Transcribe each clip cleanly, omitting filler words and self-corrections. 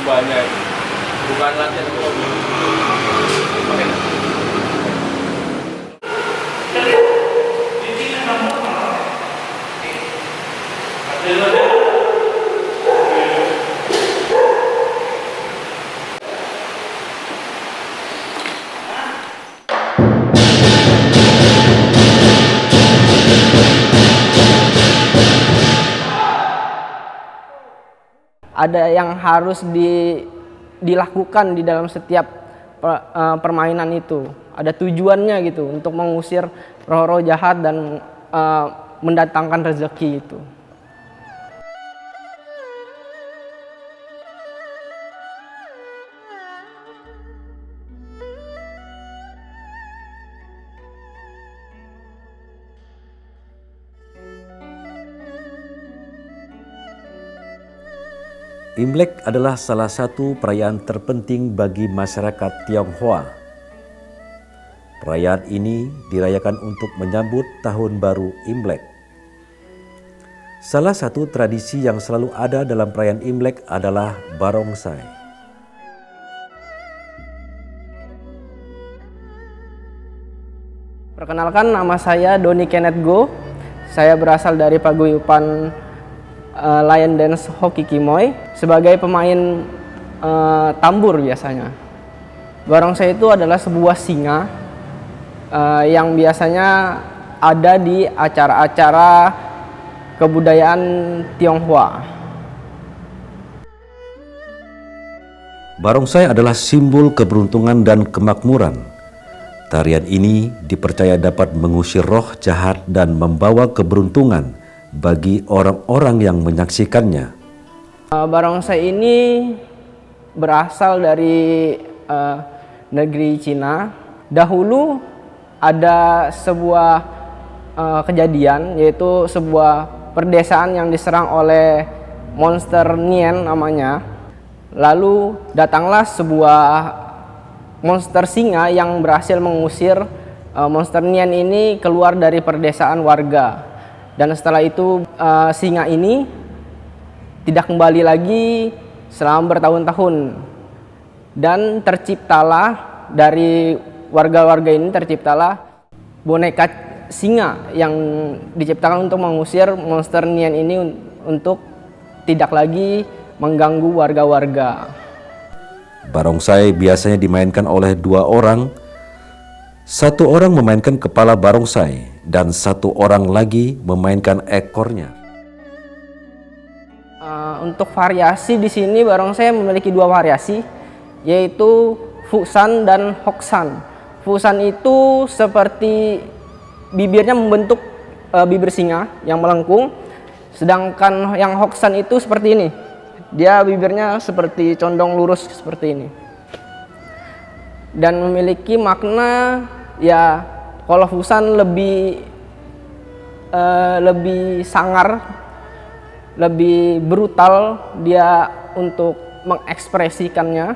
banyak, bukan latihan hobi. Ada yang harus dilakukan di dalam setiap permainan itu. Ada tujuannya gitu untuk mengusir roh-roh jahat dan mendatangkan rezeki itu. Imlek adalah salah satu perayaan terpenting bagi masyarakat Tionghoa. Perayaan ini dirayakan untuk menyambut Tahun Baru Imlek. Salah satu tradisi yang selalu ada dalam perayaan Imlek adalah barongsai. Perkenalkan, nama saya Doni Kenneth Go. Saya berasal dari paguyuban Lion Dance Hoki Kimoy sebagai pemain tambur biasanya. Barongsai itu adalah sebuah singa yang biasanya ada di acara-acara kebudayaan Tionghoa. Barongsai adalah simbol keberuntungan dan kemakmuran. Tarian ini dipercaya dapat mengusir roh jahat dan membawa keberuntungan bagi orang-orang yang menyaksikannya. Barongsai ini berasal dari negeri Cina. Dahulu ada sebuah kejadian, yaitu sebuah perdesaan yang diserang oleh monster Nian namanya. Lalu datanglah sebuah monster singa yang berhasil mengusir monster Nian ini keluar dari perdesaan warga. Dan setelah itu singa ini tidak kembali lagi selama bertahun-tahun. Dan terciptalah dari warga-warga ini boneka singa yang diciptakan untuk mengusir monster Nian ini untuk tidak lagi mengganggu warga-warga. Barongsai biasanya dimainkan oleh dua orang. Satu orang memainkan kepala barongsai dan satu orang lagi memainkan ekornya. Untuk variasi di sini barongsai memiliki dua variasi, yaitu Fusan dan Hoksan. Fusan itu seperti bibirnya membentuk bibir singa yang melengkung, sedangkan yang Hoksan itu seperti ini. Dia bibirnya seperti condong lurus seperti ini. Dan memiliki makna, ya kalau Fusan lebih sangar, lebih brutal dia untuk mengekspresikannya.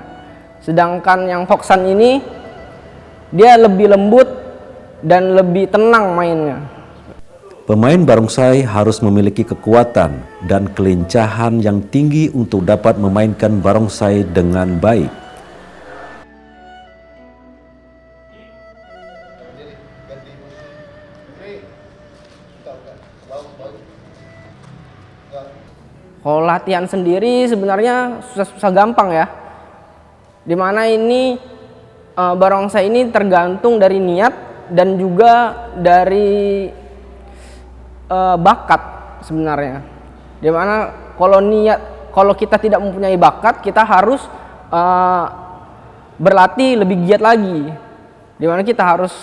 Sedangkan yang Hoksan ini dia lebih lembut dan lebih tenang mainnya. Pemain barongsai harus memiliki kekuatan dan kelincahan yang tinggi untuk dapat memainkan barongsai dengan baik. Kalau latihan sendiri sebenarnya susah gampang ya. Dimana ini barongsai ini tergantung dari niat dan juga dari bakat sebenarnya. Dimana kalau kita tidak mempunyai bakat, kita harus berlatih lebih giat lagi. Dimana kita harus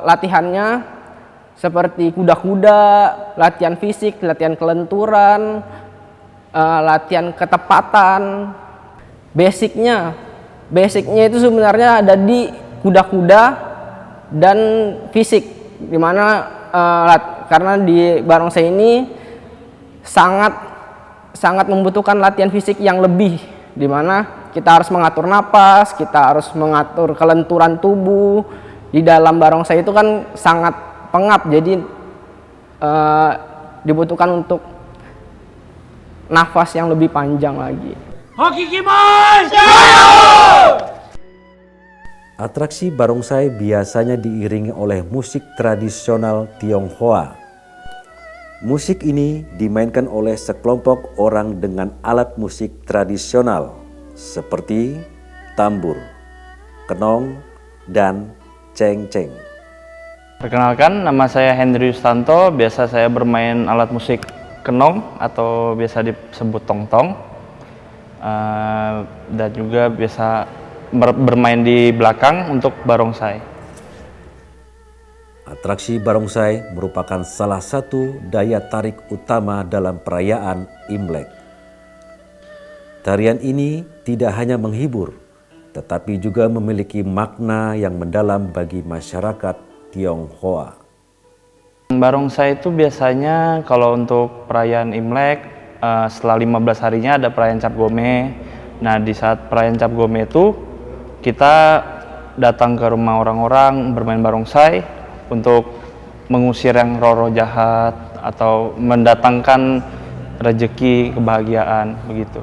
latihannya seperti kuda-kuda, latihan fisik, latihan kelenturan, latihan ketepatan. Basicnya itu sebenarnya ada di kuda-kuda dan fisik, dimana karena di barongsai ini sangat membutuhkan latihan fisik yang lebih, dimana kita harus mengatur napas, kita harus mengatur kelenturan tubuh. Di dalam barongsai itu kan sangat pengap, jadi dibutuhkan untuk nafas yang lebih panjang lagi. Atraksi barongsai biasanya diiringi oleh musik tradisional Tionghoa. Musik ini dimainkan oleh sekelompok orang dengan alat musik tradisional seperti tambur, kenong, dan cengceng. Perkenalkan, nama saya Hendry Yustanto, biasa saya bermain alat musik kenong atau biasa disebut tongtong. Dan juga biasa bermain di belakang untuk barongsai. Atraksi barongsai merupakan salah satu daya tarik utama dalam perayaan Imlek. Tarian ini tidak hanya menghibur, tetapi juga memiliki makna yang mendalam bagi masyarakat Tionghoa. Barongsai itu biasanya kalau untuk perayaan Imlek, setelah 15 harinya ada perayaan Cap Gome. Nah, di saat perayaan Cap Gome itu kita datang ke rumah orang-orang bermain barongsai untuk mengusir yang roh-roh jahat atau mendatangkan rezeki, kebahagiaan begitu.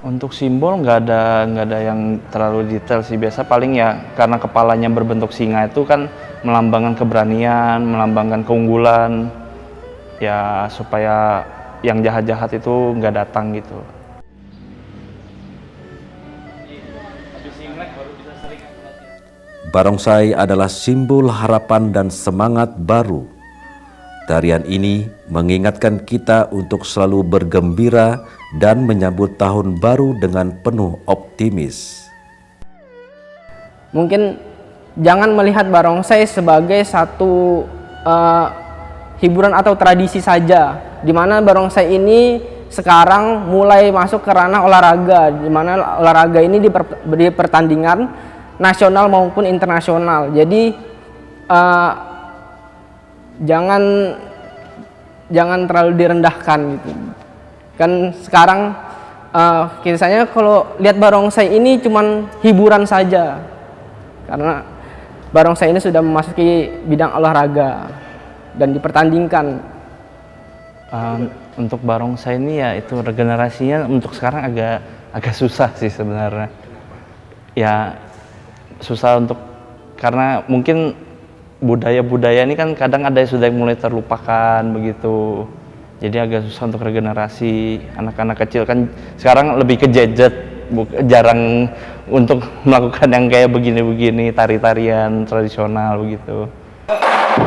Untuk simbol nggak ada yang terlalu detail sih, biasa paling ya karena kepalanya berbentuk singa itu kan melambangkan keberanian, melambangkan keunggulan, ya supaya yang jahat-jahat itu nggak datang gitu. Barongsai adalah simbol harapan dan semangat baru. Tarian ini mengingatkan kita untuk selalu bergembira dan menyambut tahun baru dengan penuh optimis. Mungkin jangan melihat barongsai sebagai satu hiburan atau tradisi saja, di mana barongsai ini sekarang mulai masuk ke ranah olahraga, di mana olahraga ini di pertandingan nasional maupun internasional. Jadi jangan terlalu direndahkan gitu. Kan sekarang kisahnya kalau lihat barongsai ini cuman hiburan saja, karena barongsai ini sudah memasuki bidang olahraga dan dipertandingkan. Untuk barongsai ini ya itu regenerasinya untuk sekarang agak susah sih sebenarnya. Ya susah karena mungkin budaya-budaya ini kan kadang ada yang sudah mulai terlupakan begitu. Jadi agak susah untuk regenerasi. Anak-anak kecil kan sekarang lebih ke gadget, jarang untuk melakukan yang kayak begini-begini, tari-tarian tradisional begitu. Tahun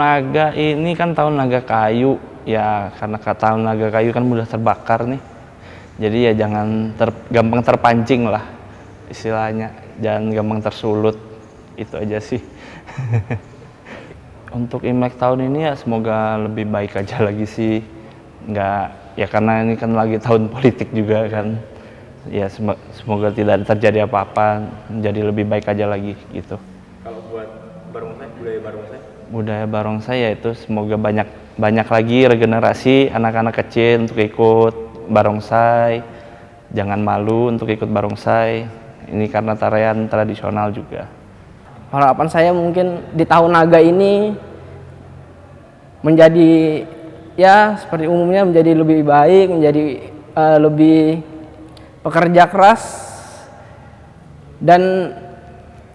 naga ini kan tahun naga kayu, ya karena tahun naga kayu kan mudah terbakar nih. Jadi ya jangan gampang terpancing lah istilahnya, jangan gampang tersulut, itu aja sih. Untuk Imlek tahun ini ya semoga lebih baik aja lagi sih, nggak ya karena ini kan lagi tahun politik juga kan, ya semoga tidak terjadi apa-apa, menjadi lebih baik aja lagi gitu. Kalau buat barongsai, budaya barongsai? Budaya barongsai ya itu semoga banyak lagi regenerasi anak-anak kecil untuk ikut barongsai, jangan malu untuk ikut barongsai, ini karena tarian tradisional juga. Harapan saya mungkin di tahun naga ini menjadi ya seperti umumnya menjadi lebih baik, menjadi lebih pekerja keras. Dan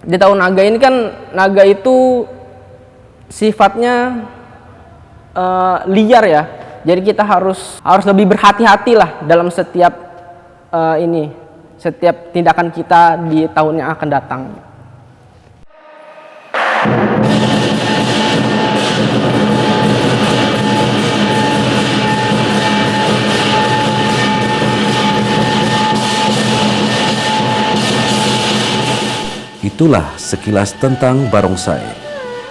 di tahun naga ini kan naga itu sifatnya liar ya. Jadi kita harus lebih berhati-hati lah dalam setiap setiap tindakan kita di tahun yang akan datang. Itulah sekilas tentang barongsai,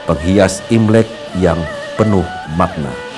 penghias Imlek yang penuh makna.